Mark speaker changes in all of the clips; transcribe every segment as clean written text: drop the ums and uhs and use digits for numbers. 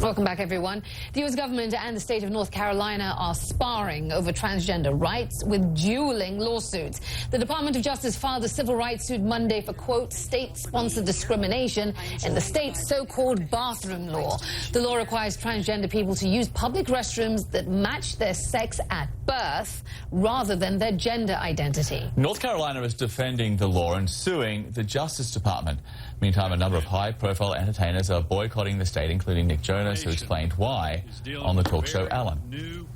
Speaker 1: Welcome back, everyone. The U.S. government and the state of North Carolina are sparring over transgender rights with dueling lawsuits. The Department of Justice filed a civil rights suit Monday for, quote, state-sponsored discrimination in the state's so-called bathroom law. The law requires transgender people to use public restrooms that match their sex at birth rather than their gender identity.
Speaker 2: North Carolina is defending the law and suing the Justice Department. Meantime, a number of high-profile entertainers are boycotting the state, including Nick Jonas, who explained why on the talk show Ellen.
Speaker 3: You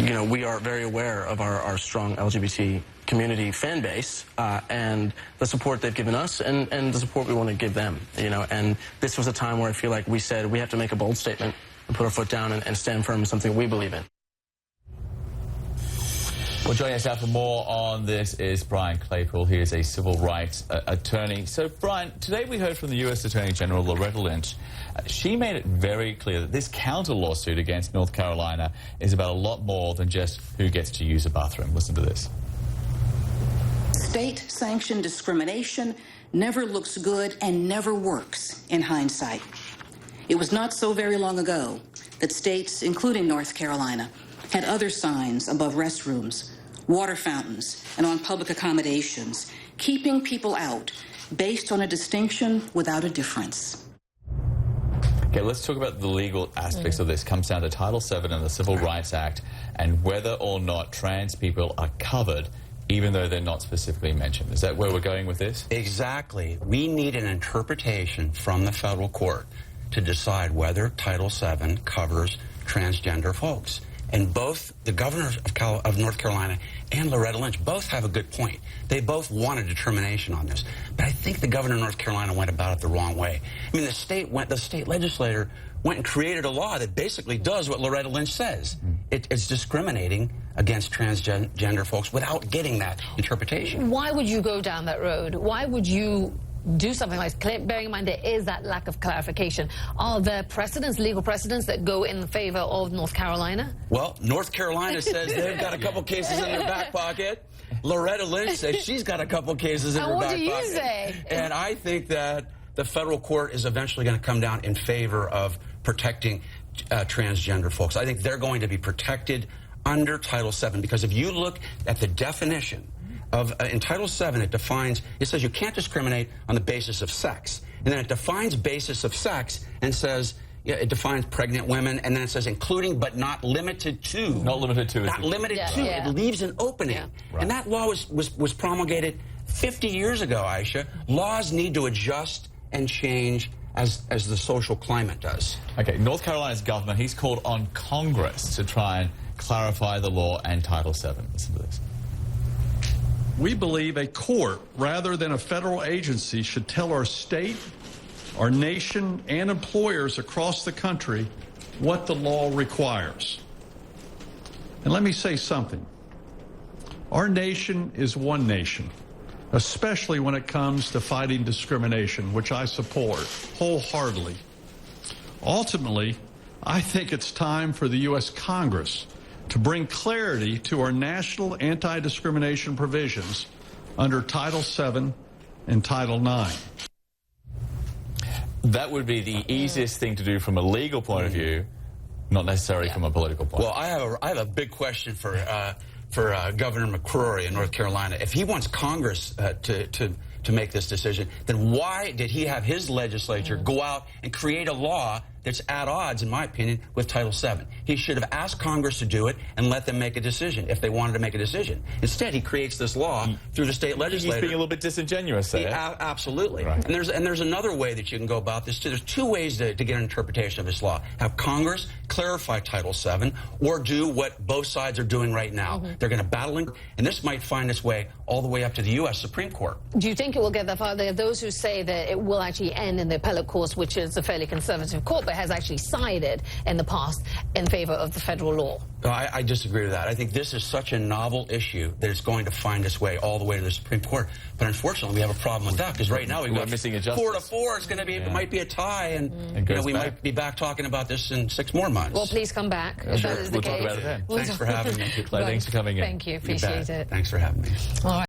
Speaker 3: know, we are very aware of our strong LGBT community fan base and the support they've given us and the support we want to give them, you know, and this was a time where I feel like we said we have to make a bold statement and put our foot down and stand firm in something we believe in.
Speaker 2: Well, joining us now for more on this is Brian Claypool. He is a civil rights attorney. So, Brian, today we heard from the U.S. Attorney General Loretta Lynch. She made it very clear that this counter lawsuit against North Carolina is about a lot more than just who gets to use a bathroom. Listen to this.
Speaker 4: State-sanctioned discrimination never looks good and never works in hindsight. It was not so very long ago that states, including North Carolina, had other signs above restrooms, water fountains, and on public accommodations, keeping people out based on a distinction without a difference.
Speaker 2: Okay, let's talk about the legal aspects of this. It comes down to Title VII and the Civil Rights Act and whether or not trans people are covered even though they're not specifically mentioned. Is that where we're going with this?
Speaker 5: Exactly. We need an interpretation from the federal court to decide whether Title VII covers transgender folks. And both the governor of North Carolina and Loretta Lynch both have a good point. They both want a determination on this. But I think the governor of North Carolina went about it the wrong way. I mean, the state legislator went and created a law that basically does what Loretta Lynch says. It's discriminating against transgender folks without getting that interpretation.
Speaker 1: Why would you go down that road? Why would you do something like this, bearing in mind there is that lack of clarification? Are there precedents, legal precedents, that go in favor of North Carolina?
Speaker 5: Well, North Carolina says they've got a couple cases in their back pocket. Loretta Lynch says she's got a couple cases in her back pocket.
Speaker 1: And what do you say?
Speaker 5: And I think that the federal court is eventually going to come down in favor of protecting transgender folks. I think they're going to be protected under Title VII, because if you look at the definition in Title VII, it says you can't discriminate on the basis of sex. And then it defines basis of sex and says, it defines pregnant women, and then it says including but not limited to.
Speaker 2: Not limited to.
Speaker 5: Not limited to. Yeah. It leaves an opening. Yeah. Right. And that law was promulgated 50 years ago, Aisha. Laws need to adjust and change as the social climate does.
Speaker 2: Okay, North Carolina's governor, he's called on Congress to try and clarify the law and Title VII. Listen to this.
Speaker 6: We believe a court, rather than a federal agency, should tell our state, our nation, and employers across the country what the law requires. And let me say something. Our nation is one nation, especially when it comes to fighting discrimination, which I support wholeheartedly. Ultimately, I think it's time for the U.S. Congress to bring clarity to our national anti-discrimination provisions under Title VII and Title IX.
Speaker 2: That would be the easiest thing to do from a legal point of view, not necessarily from a political point.
Speaker 5: Well, I have a big question for Governor McCrory in North Carolina. If he wants Congress to make this decision, then why did he have his legislature go out and create a law that's at odds, in my opinion, with Title VII? He should have asked Congress to do it and let them make a decision if they wanted to make a decision. Instead, he creates this law through the state legislature.
Speaker 2: He's being a little bit disingenuous there.
Speaker 5: Absolutely.
Speaker 2: Right.
Speaker 5: And there's another way that you can go about this, too. There's two ways to get an interpretation of this law. Have Congress clarify Title VII, or do what both sides are doing right now. They're going to battle, and this might find its way all the way up to the U.S. Supreme Court.
Speaker 1: Do you think it will get that far? There are those who say that it will actually end in the appellate courts, which is a fairly conservative court, but has actually sided in the past in favor of the federal law.
Speaker 5: I disagree with that. I think this is such a novel issue that it's going to find its way all the way to the Supreme Court. But unfortunately, we have a problem with that, because right now we've got
Speaker 2: missing a
Speaker 5: 4-4. It's going to be, it might be a tie, and you know, we might be back talking about this in 6 more months.
Speaker 1: Well, please come back if that is the
Speaker 2: We'll
Speaker 1: case.
Speaker 2: talk about it then.
Speaker 5: Thanks for having me.
Speaker 2: Thanks for coming in.
Speaker 1: Thank you. Appreciate it.
Speaker 5: Thanks for having me.
Speaker 1: All right.